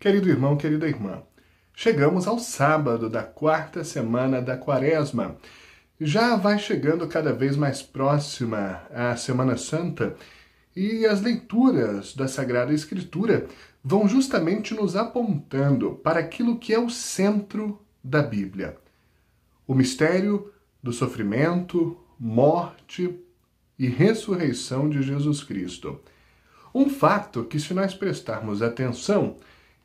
Querido irmão, querida irmã, chegamos ao sábado da quarta semana da Quaresma. Já vai chegando cada vez mais próxima a Semana Santa e as leituras da Sagrada Escritura vão justamente nos apontando para aquilo que é o centro da Bíblia. O mistério do sofrimento, morte e ressurreição de Jesus Cristo. Um fato que, se nós prestarmos atenção,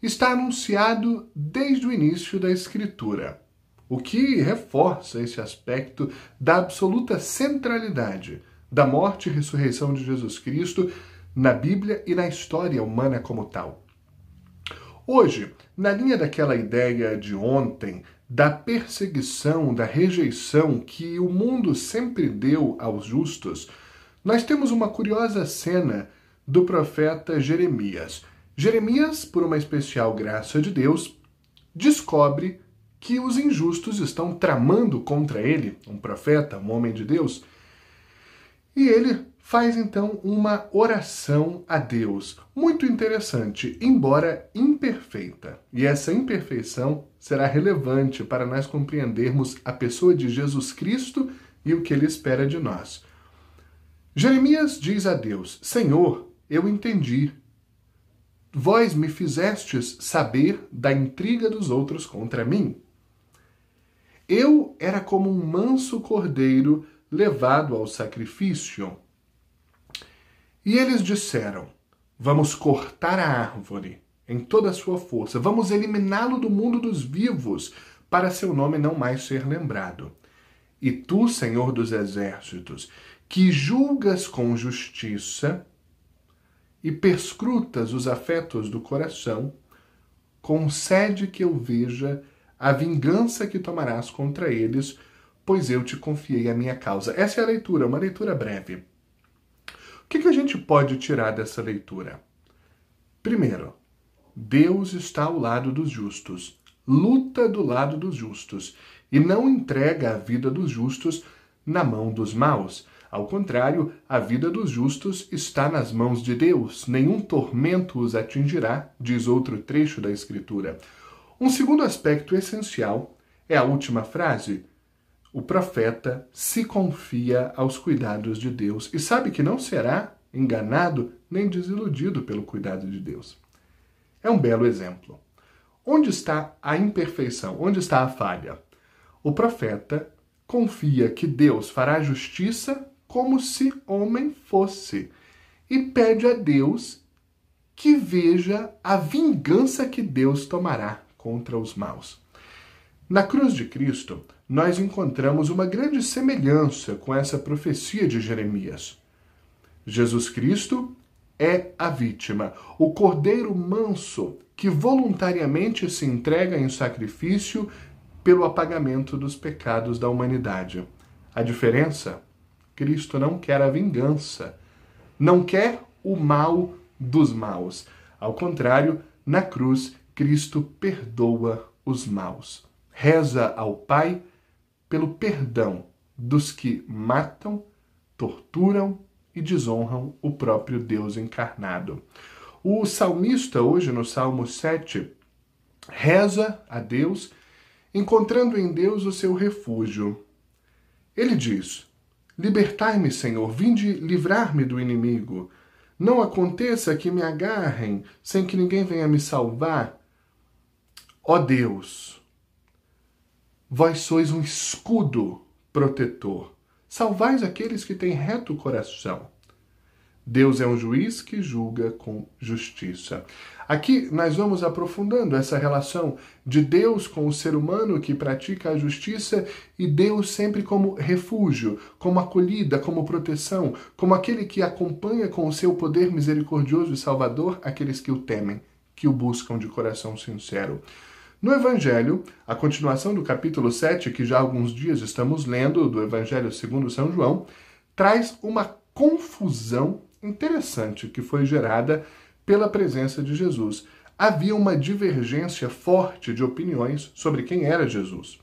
está anunciado desde o início da Escritura, o que reforça esse aspecto da absoluta centralidade da morte e ressurreição de Jesus Cristo na Bíblia e na história humana como tal. Hoje, na linha daquela ideia de ontem, da perseguição, da rejeição que o mundo sempre deu aos justos, nós temos uma curiosa cena do profeta Jeremias. Jeremias, por uma especial graça de Deus, descobre que os injustos estão tramando contra ele, um profeta, um homem de Deus, e ele faz então uma oração a Deus, muito interessante, embora imperfeita. E essa imperfeição será relevante para nós compreendermos a pessoa de Jesus Cristo e o que ele espera de nós. Jeremias diz a Deus: Senhor, eu entendi. Vós me fizestes saber da intriga dos outros contra mim. Eu era como um manso cordeiro levado ao sacrifício. E eles disseram: vamos cortar a árvore em toda a sua força, vamos eliminá-lo do mundo dos vivos, para seu nome não mais ser lembrado. E tu, Senhor dos exércitos, que julgas com justiça e perscrutas os afetos do coração, concede que eu veja a vingança que tomarás contra eles, pois eu te confiei a minha causa. Essa é a leitura, uma leitura breve. O que a gente pode tirar dessa leitura? Primeiro, Deus está ao lado dos justos, luta do lado dos justos, e não entrega a vida dos justos na mão dos maus. Ao contrário, a vida dos justos está nas mãos de Deus. Nenhum tormento os atingirá, diz outro trecho da Escritura. Um segundo aspecto essencial é a última frase. O profeta se confia aos cuidados de Deus e sabe que não será enganado nem desiludido pelo cuidado de Deus. É um belo exemplo. Onde está a imperfeição? Onde está a falha? O profeta confia que Deus fará justiça como se homem fosse, e pede a Deus que veja a vingança que Deus tomará contra os maus. Na cruz de Cristo, nós encontramos uma grande semelhança com essa profecia de Jeremias. Jesus Cristo é a vítima, o cordeiro manso que voluntariamente se entrega em sacrifício pelo apagamento dos pecados da humanidade. A diferença? Cristo não quer a vingança, não quer o mal dos maus. Ao contrário, na cruz, Cristo perdoa os maus. Reza ao Pai pelo perdão dos que matam, torturam e desonram o próprio Deus encarnado. O salmista, hoje no Salmo 7, reza a Deus, encontrando em Deus o seu refúgio. Ele diz: libertai-me, Senhor, vinde livrar-me do inimigo. Não aconteça que me agarrem sem que ninguém venha me salvar. Ó Deus, vós sois um escudo protetor. Salvais aqueles que têm reto coração. Deus é um juiz que julga com justiça. Aqui nós vamos aprofundando essa relação de Deus com o ser humano que pratica a justiça e Deus sempre como refúgio, como acolhida, como proteção, como aquele que acompanha com o seu poder misericordioso e salvador aqueles que o temem, que o buscam de coração sincero. No Evangelho, a continuação do capítulo 7, que já há alguns dias estamos lendo, do Evangelho segundo São João, traz uma confusão interessante que foi gerada pela presença de Jesus. Havia uma divergência forte de opiniões sobre quem era Jesus.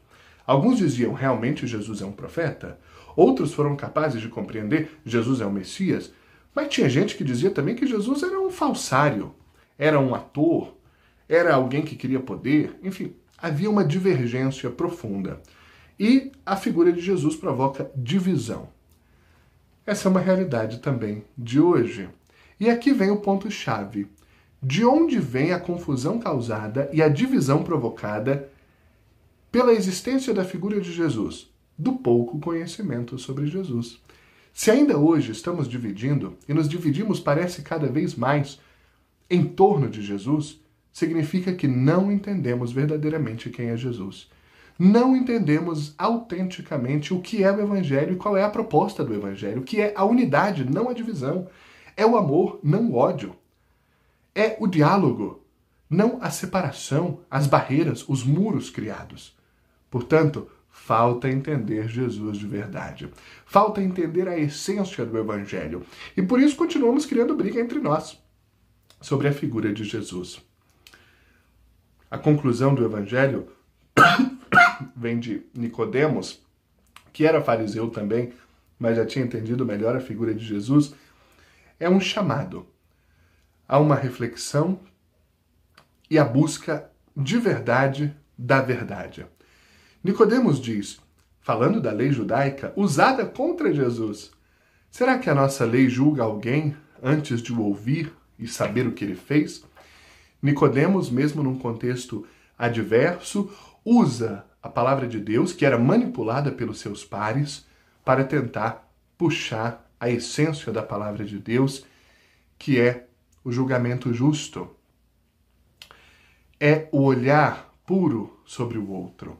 Alguns diziam, realmente Jesus é um profeta? Outros foram capazes de compreender, Jesus é o Messias? Mas tinha gente que dizia também que Jesus era um falsário, era um ator, Era alguém que queria poder? Enfim, havia uma divergência profunda. E a figura de Jesus provoca divisão. Essa é uma realidade também de hoje. E aqui vem o ponto-chave. De onde vem a confusão causada e a divisão provocada pela existência da figura de Jesus? Do pouco conhecimento sobre Jesus. Se ainda hoje estamos dividindo, e nos dividimos parece cada vez mais em torno de Jesus, significa que não entendemos verdadeiramente quem é Jesus. Não entendemos autenticamente o que é o Evangelho e qual é a proposta do Evangelho, que é a unidade, não a divisão. É o amor, não o ódio. É o diálogo, não a separação, as barreiras, os muros criados. Portanto, falta entender Jesus de verdade. Falta entender a essência do Evangelho. E por isso continuamos criando briga entre nós sobre a figura de Jesus. A conclusão do Evangelho vem de Nicodemos, que era fariseu também, mas já tinha entendido melhor a figura de Jesus. É um chamado a uma reflexão e a busca de verdade da verdade. Nicodemos diz, falando da lei judaica usada contra Jesus, será que a nossa lei julga alguém antes de o ouvir e saber o que ele fez? Nicodemos, mesmo num contexto adverso, usa a palavra de Deus, que era manipulada pelos seus pares, para tentar puxar a essência da palavra de Deus, que é o julgamento justo. É o olhar puro sobre o outro.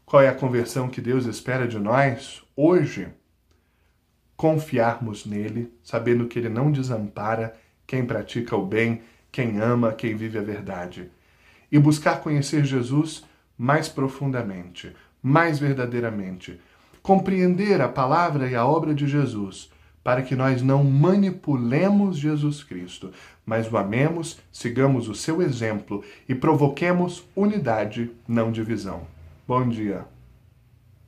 Qual é a conversão que Deus espera de nós hoje? Confiarmos nele, sabendo que ele não desampara quem pratica o bem, quem ama, quem vive a verdade. E buscar conhecer Jesus mais profundamente, mais verdadeiramente. Compreender a palavra e a obra de Jesus, para que nós não manipulemos Jesus Cristo, mas o amemos, sigamos o seu exemplo e provoquemos unidade, não divisão. Bom dia.